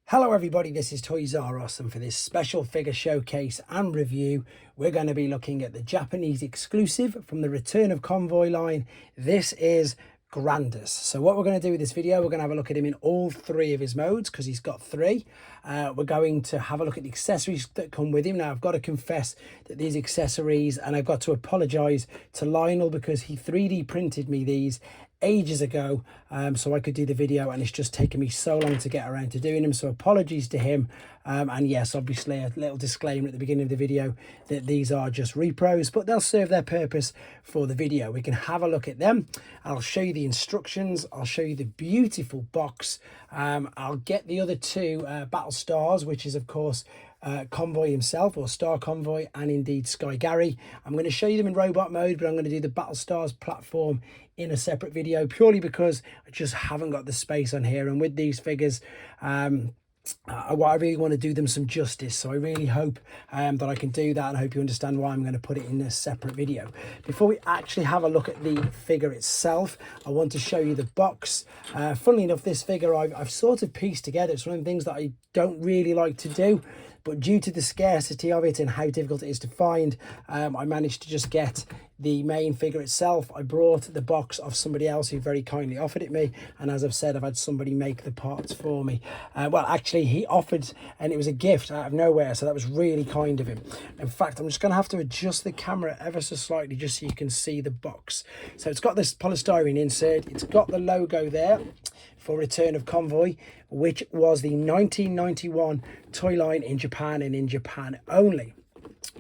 Hello everybody, this is toyzaros, and for this special figure showcase and review we're going to be looking at the Japanese exclusive from the Return of Convoy line. This is Grandus. So what we're going to do with this video, we're going to have a look at him in all three of his modes because he's got three. We're going to have a look at the accessories that come with him. Now I've got to confess that these accessories, and I've got to apologise to Lionel because he 3D printed me these ages ago so I could do the video, and it's just taken me so long to get around to doing them, so apologies to him. And yes, obviously a little disclaimer at the beginning of the video that these are just repros, but they'll serve their purpose for the video. We can have a look at them. I'll show you the instructions, I'll show you the beautiful box. I'll get the other two battlestars, which is of course Convoy himself, or Star Convoy, and indeed skygarrh. I'm going to show you them in robot mode, but I'm going to do the battlestars platform in a separate video purely because I just haven't got the space on here, and with these figures I really want to do them some justice, so I really hope that I can do that, and I hope you understand why I'm going to put it in a separate video. Before we actually have a look at the figure itself, I want to show you the box. Funnily enough, this figure I've sort of pieced together. It's one of the things that I don't really like to do, but due to the scarcity of it and how difficult it is to find, I managed to just get the main figure itself. I brought the box of somebody else who very kindly offered it me, and as I've said, I've had somebody make the parts for me. Well, actually he offered, and it was a gift out of nowhere, so that was really kind of him. In fact, I'm just going to have to adjust the camera ever so slightly just so you can see the box. So it's got this polystyrene insert, it's got the logo there for Return of Convoy, which was the 1991 toy line in Japan, and in Japan only.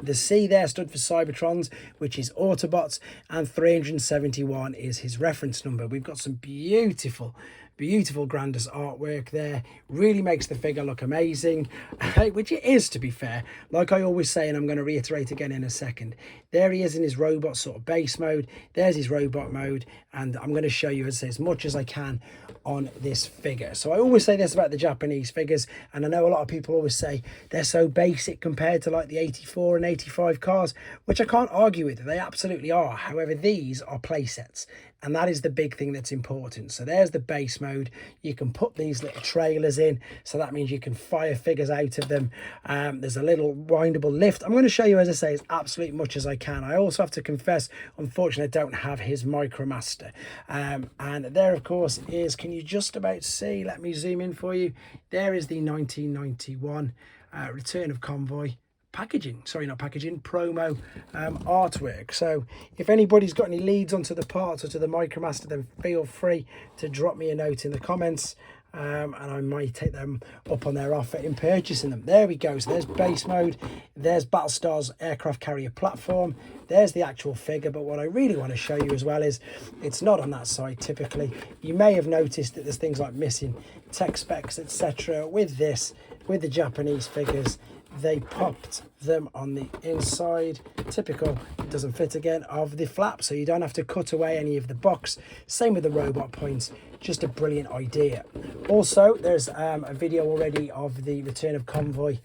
The C there stood for Cybertrons, which is Autobots, and 371 is his reference number. We've got some beautiful Grandis artwork there. Really makes the figure look amazing, which it is, to be fair. Like I always say, and I'm going to reiterate again in a second, there he is in his robot sort of base mode. There's his robot mode, and I'm going to show you as much as I can on this figure. So I always say this about the Japanese figures, and I know a lot of people always say they're so basic compared to like the 84 and 85 cars, which I can't argue with. They absolutely are. However, these are play sets, and that is the big thing that's important. So there's the base mode. You can put these little trailers in, so that means you can fire figures out of them. There's a little windable lift. I'm going to show you, as I say, as absolutely much as I can. I also have to confess, unfortunately, I don't have his Micromaster. And there, of course, is, can you just about see? Let me zoom in for you. There is the 1991 Return of Convoy packaging, sorry, not packaging, promo artwork. So if anybody's got any leads onto the parts or to the Micromaster, then feel free to drop me a note in the comments, and I might take them up on their offer in purchasing them. There we go. So there's base mode, there's Battlestars aircraft carrier platform, there's the actual figure. But what I really want to show you as well is it's not on that side. Typically you may have noticed that there's things like missing tech specs, etc. With this, with the Japanese figures, they popped them on the inside. Typical, it doesn't fit again, of the flap, so you don't have to cut away any of the box. Same with the robot points. Just a brilliant idea. Also, there's a video already of the Return of Convoy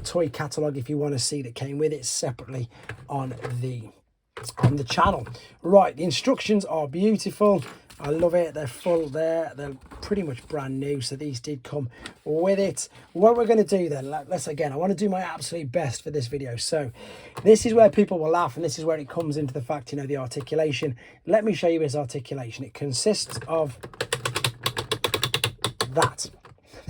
toy catalogue if you want to see, that came with it separately on the channel. Right, the instructions are beautiful. I love it. They're full there. They're pretty much brand new, so these did come with it. What we're going to do then, let's again, I want to do my absolute best for this video. So this is where people will laugh, and this is where it comes into the fact, you know, the articulation. Let me show you his articulation. It consists of that.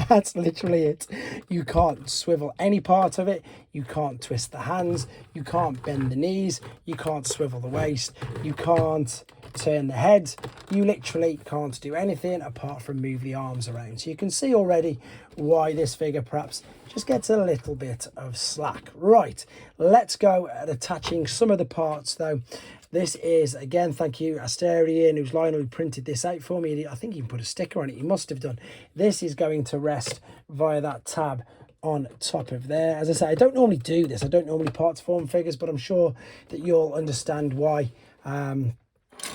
That's literally it. You can't swivel any part of it. You can't twist the hands. You can't bend the knees. You can't swivel the waist. You can't turn the head. You literally can't do anything apart from move the arms around. So you can see already why this figure perhaps just gets a little bit of slack. Right, let's go at attaching some of the parts though. This is, again, thank you Asterian, who's Lionel, who printed this out for me. I think he put a sticker on it. He must have done. This is going to rest via that tab on top of there. As I say, I don't normally do this. I don't normally parts form figures, but I'm sure that you'll understand why.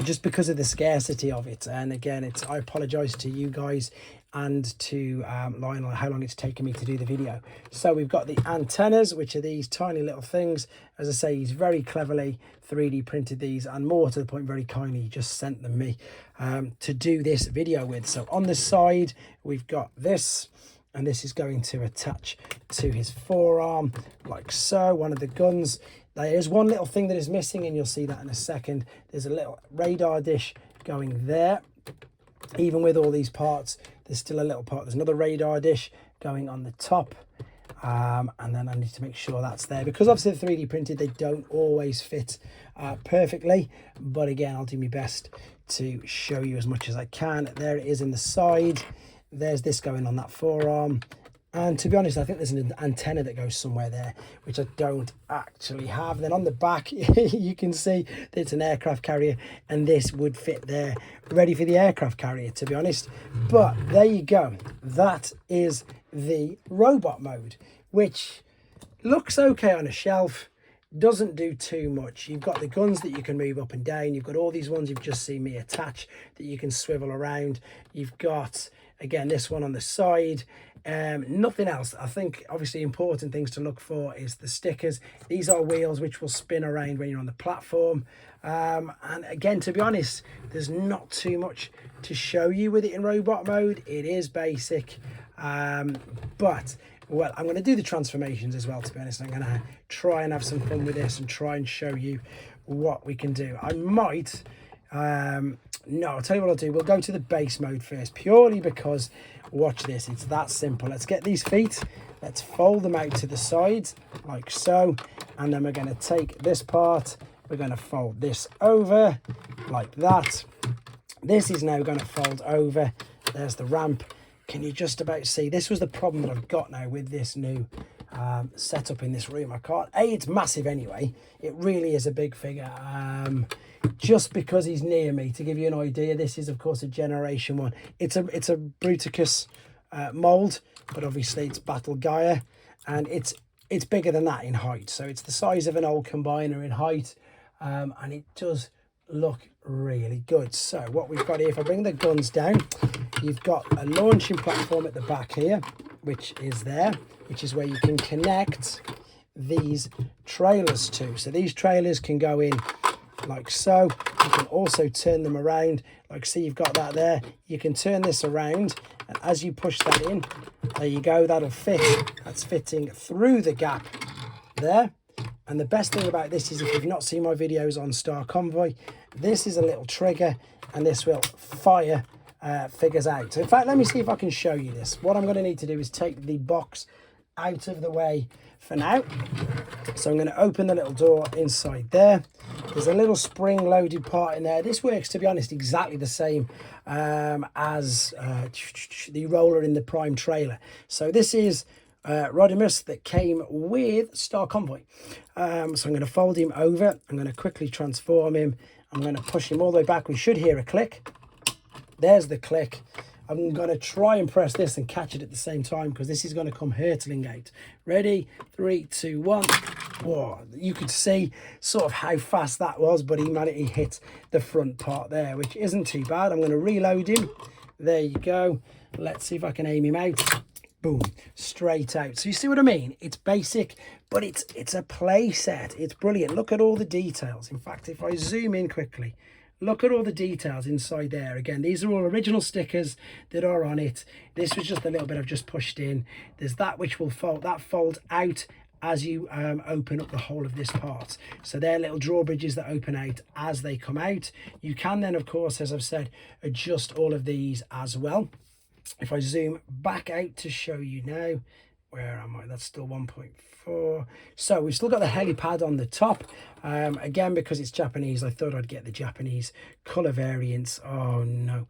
Just because of the scarcity of it. And again, I apologize to you guys and to Lionel how long it's taken me to do the video. So we've got the antennas, which are these tiny little things. As I say, he's very cleverly 3D printed these, and more to the point, very kindly, he just sent them me to do this video with. So on the side, we've got this. and this is going to attach to his forearm like so. One of the guns, there is one little thing that is missing, and you'll see that in a second. There's a little radar dish going there. Even with all these parts, there's still a little part. There's another radar dish going on the top. And then I need to make sure that's there, because obviously the 3D printed, they don't always fit perfectly. But again, I'll do my best to show you as much as I can. There it is in the side. There's this going on that forearm. And to be honest, I think there's an antenna that goes somewhere there, which I don't actually have. Then on the back, you can see that it's an aircraft carrier, and this would fit there, ready for the aircraft carrier, to be honest. But there you go. That is the robot mode, which looks okay on a shelf, doesn't do too much. You've got the guns that you can move up and down. You've got all these ones you've just seen me attach that you can swivel around. You've got, again, this one on the side. Nothing else. I think obviously important things to look for is the stickers. These are wheels which will spin around when you're on the platform. And again, to be honest, there's not too much to show you with it in robot mode. It is basic. But well, I'm going to do the transformations as well, to be honest. I'm going to try and have some fun with this and try and show you what we can do. I might no, I'll tell you what I'll do. We'll go to the base mode first, purely because, watch this, it's that simple. Let's get these feet, let's fold them out to the sides like so, and then we're going to take this part, we're going to fold this over like that. This is now going to fold over. There's the ramp. Can you just about see? This was the problem that I've got now with this new setup in this room. I can't, it's massive anyway. It really is a big figure. Just because he's near me, to give you an idea, this is of course a generation 1. It's a Bruticus mold, but obviously it's battlestar, and it's bigger than that in height. So it's the size of an old combiner in height, and it does look really good. So what we've got here, if I bring the guns down, you've got a launching platform at the back here, which is there, which is where you can connect these trailers to. So these trailers can go in like so. You can also turn them around, like see, you've got that there. You can turn this around, and as you push that in, there you go, that'll fit. That's fitting through the gap there. And the best thing about this is, if you've not seen my videos on Star Convoy, this is a little trigger, and this will fire figures out. So in fact, let me see if I can show you this. What I'm going to need to do is take the box out of the way for now. So I'm going to open the little door inside there. There's a little spring loaded part in there. This works, to be honest, exactly the same as the roller in the Prime trailer. So this is Rodimus that came with Star Convoy. So I'm going to fold him over. I'm going to quickly transform him. I'm going to push him all the way back. We should hear a click. There's the click. I'm going to try and press this and catch it at the same time, because this is going to come hurtling out. Ready? 3, 2, 1. Whoa, you could see sort of how fast that was, but he hit the front part there, which isn't too bad. I'm going to reload him. There you go. Let's see if I can aim him out. Boom, straight out. So you see what I mean? It's basic, but it's a play set. It's brilliant. Look at all the details. In fact, if I zoom in quickly, look at all the details inside there. Again, these are all original stickers that are on it. This was just a little bit I've just pushed in. There's that which will fold, that folds out as you open up the whole of this part. So they're little drawbridges that open out as they come out. You can then, of course, as I've said, adjust all of these as well. If I zoom back out to show you now, where am I? That's still 1.4. So we've still got the helipad on the top. Again, because it's Japanese, I thought I'd get the Japanese colour variants. Oh no.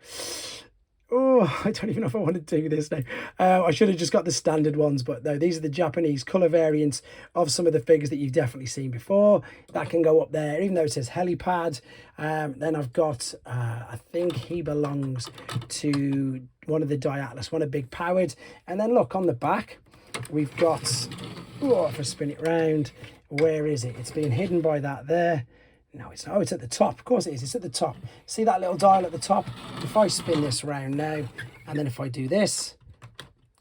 Oh, I don't even know if I want to do this now. I should have just got the standard ones, but no, these are the Japanese colour variants of some of the figures that you've definitely seen before. That can go up there, even though it says helipad. Then I've got, I think he belongs to one of the Diatlas, one of big powered. And then look, on the back, we've got, oh, if I spin it round, where is it? It's being hidden by that there. No, it's not. Oh, it's at the top. Of course it is. It's at the top. See that little dial at the top? If I spin this around now, and then if I do this,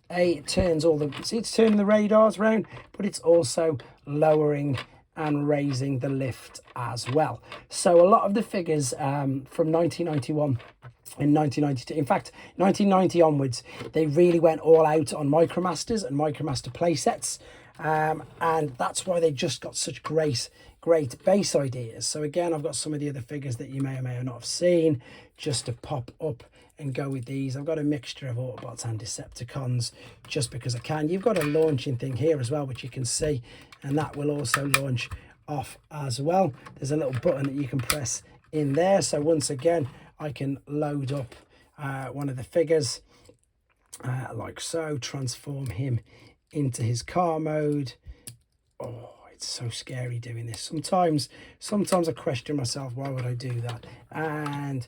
it turns all the, see, it's turning the radars around, but it's also lowering and raising the lift as well. So a lot of the figures from 1991 and 1992, in fact 1990 onwards, they really went all out on Micromasters and Micromaster play sets, and that's why they just got such great base ideas. So again, I've got some of the other figures that you may or may not have seen just to pop up and go with these. I've got a mixture of Autobots and Decepticons just because I can. You've got a launching thing here as well, which you can see, and that will also launch off as well. There's a little button that you can press in there. So once again, I can load up one of the figures like so, transform him into his car mode. Oh, it's so scary doing this. Sometimes I question myself, why would I do that? And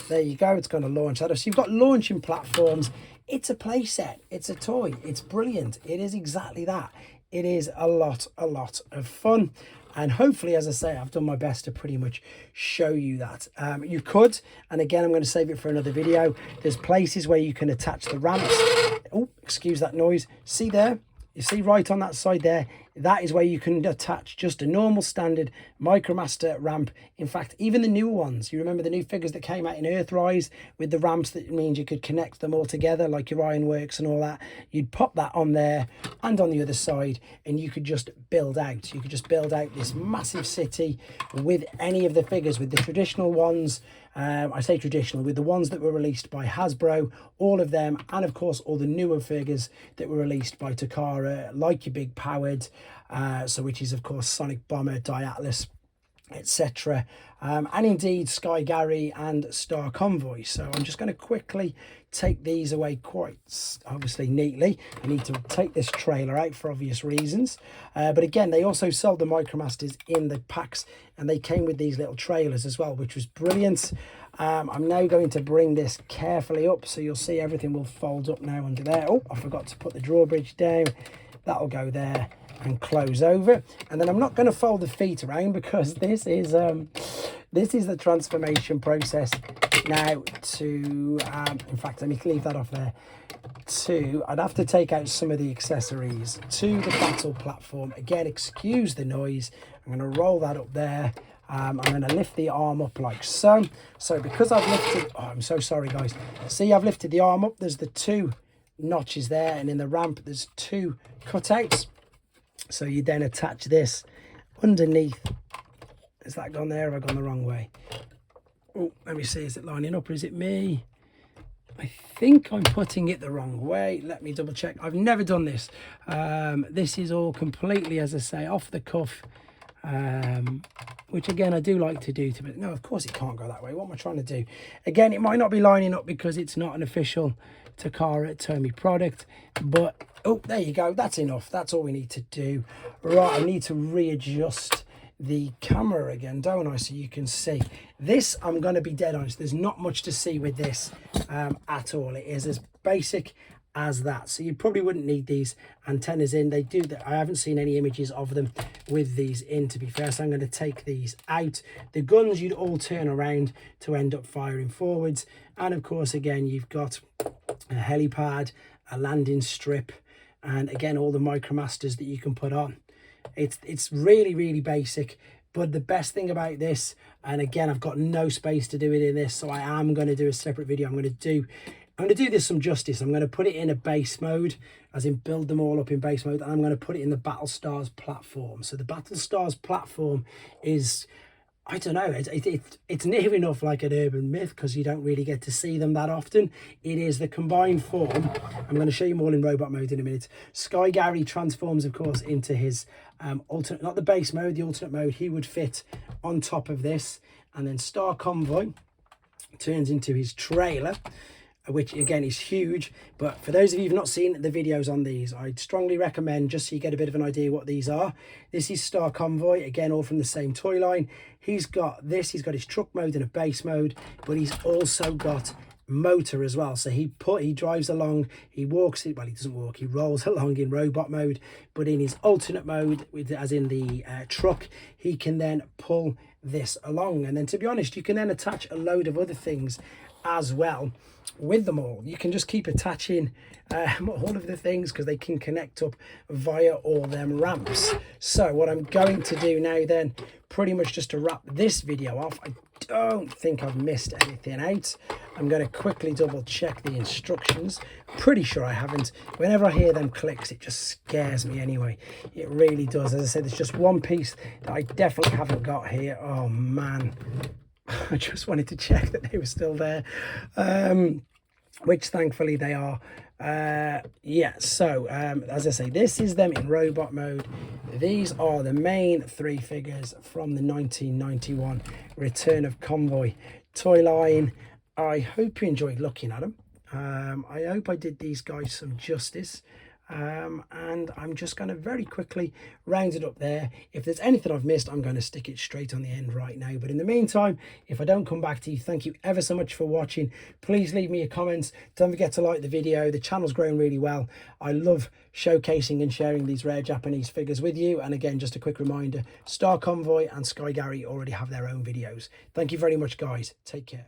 there you go, it's going to launch that. So you've got launching platforms. It's a play set, it's a toy, it's brilliant. It is exactly that. It is a lot of fun, and hopefully, as I say, I've done my best to pretty much show you that. You could, and again, I'm going to save it for another video, there's places where you can attach the ramps. Oh, excuse that noise. See there? You see right on that side there, that is where you can attach just a normal standard Micromaster ramp. In fact, even the newer ones, you remember the new figures that came out in Earthrise with the ramps, that means you could connect them all together like your Ironworks and all that. You'd pop that on there and on the other side, and you could just build out. You could just build out this massive city with any of the figures, with the traditional ones. I say traditional, with the ones that were released by Hasbro, all of them, and of course all the newer figures that were released by Takara, like your big powered, so which is of course Sonic Bomber, Diatlas, etc. And indeed Skygarrh and Star Convoy. So I'm just going to quickly take these away quite obviously neatly. I need to take this trailer out for obvious reasons, but again, they also sold the Micromasters in the packs, and they came with these little trailers as well, which was brilliant. I'm now going to bring this carefully up, so you'll see everything will fold up now under there. Oh, I forgot to put the drawbridge down. That'll go there and close over, and then I'm not going to fold the feet around, because this is the transformation process now to in fact, let me leave that off there. I'd have to take out some of the accessories to the battle platform. Again, excuse the noise. I'm going to roll that up there. I'm going to lift the arm up like so. So because I've lifted, oh, I'm so sorry guys, see, I've lifted the arm up, there's the two notches there, and in the ramp there's two cutouts. So you then attach this underneath. Has that gone there? Have I gone the wrong way? Oh, let me see, is it lining up or is it me? I think I'm putting it the wrong way. Let me double check. I've never done this. This is all completely, as I say, off the cuff, which again I do like to do to it. No, of course it can't go that way. What am I trying to do? Again, it might not be lining up because it's not an official Takara Tomy product, but oh, there you go, that's enough. That's all we need to do. Right, I need to readjust the camera again, don't I, so you can see this. I'm going to be dead honest, there's not much to see with this at all. It is as basic as that, so you probably wouldn't need these antennas in. They do that. I haven't seen any images of them with these in, to be fair, so I'm going to take these out. The guns you'd all turn around to end up firing forwards, and of course again you've got a helipad, a landing strip, and again all the Micromasters that you can put on. It's really basic, but the best thing about this, and again I've got no space to do it in this, so I am going to do a separate video. I'm going to do this some justice. I'm going to put it in a base mode, as in build them all up in base mode, and I'm going to put it in the Battlestars platform. So the Battlestars platform is, I don't know, it's near enough like an urban myth, because you don't really get to see them that often. It is the combined form. I'm going to show you them all in robot mode in a minute. Skygarrh transforms, of course, into his alternate, not the base mode, the alternate mode. He would fit on top of this, and then Star Convoy turns into his trailer, which again is huge. But for those of you who've not seen the videos on these, I'd strongly recommend, just so you get a bit of an idea what these are. This is Star Convoy, again all from the same toy line. He's got this, he's got his truck mode and a base mode, but he's also got motor as well. So he drives along, he walks it, well, he doesn't walk, he rolls along in robot mode, but in his alternate mode, as in the truck, he can then pull this along. And then, to be honest, you can then attach a load of other things as well with them all. You can just keep attaching all of the things, because they can connect up via all them ramps. So what I'm going to do now then, pretty much just to wrap this video off, I don't think I've missed anything out. I'm going to quickly double check the instructions. Pretty sure I haven't. Whenever I hear them clicks, it just scares me anyway. It really does. As I said, there's just one piece that I definitely haven't got here. Oh man, I just wanted to check that they were still there, which thankfully they are. Yeah, so as I say, this is them in robot mode. These are the main 3 figures from the 1991 Return of Convoy toy line. I hope you enjoyed looking at them. I hope I did these guys some justice. And I'm just going to very quickly round it up there. If there's anything I've missed, I'm going to stick it straight on the end right now. But in the meantime, if I don't come back to you, thank you ever so much for watching. Please leave me your comments. Don't forget to like the video. The channel's growing really well. I love showcasing and sharing these rare Japanese figures with you. And again, just a quick reminder, Star Convoy and Skygarrh already have their own videos. Thank you very much, guys. Take care.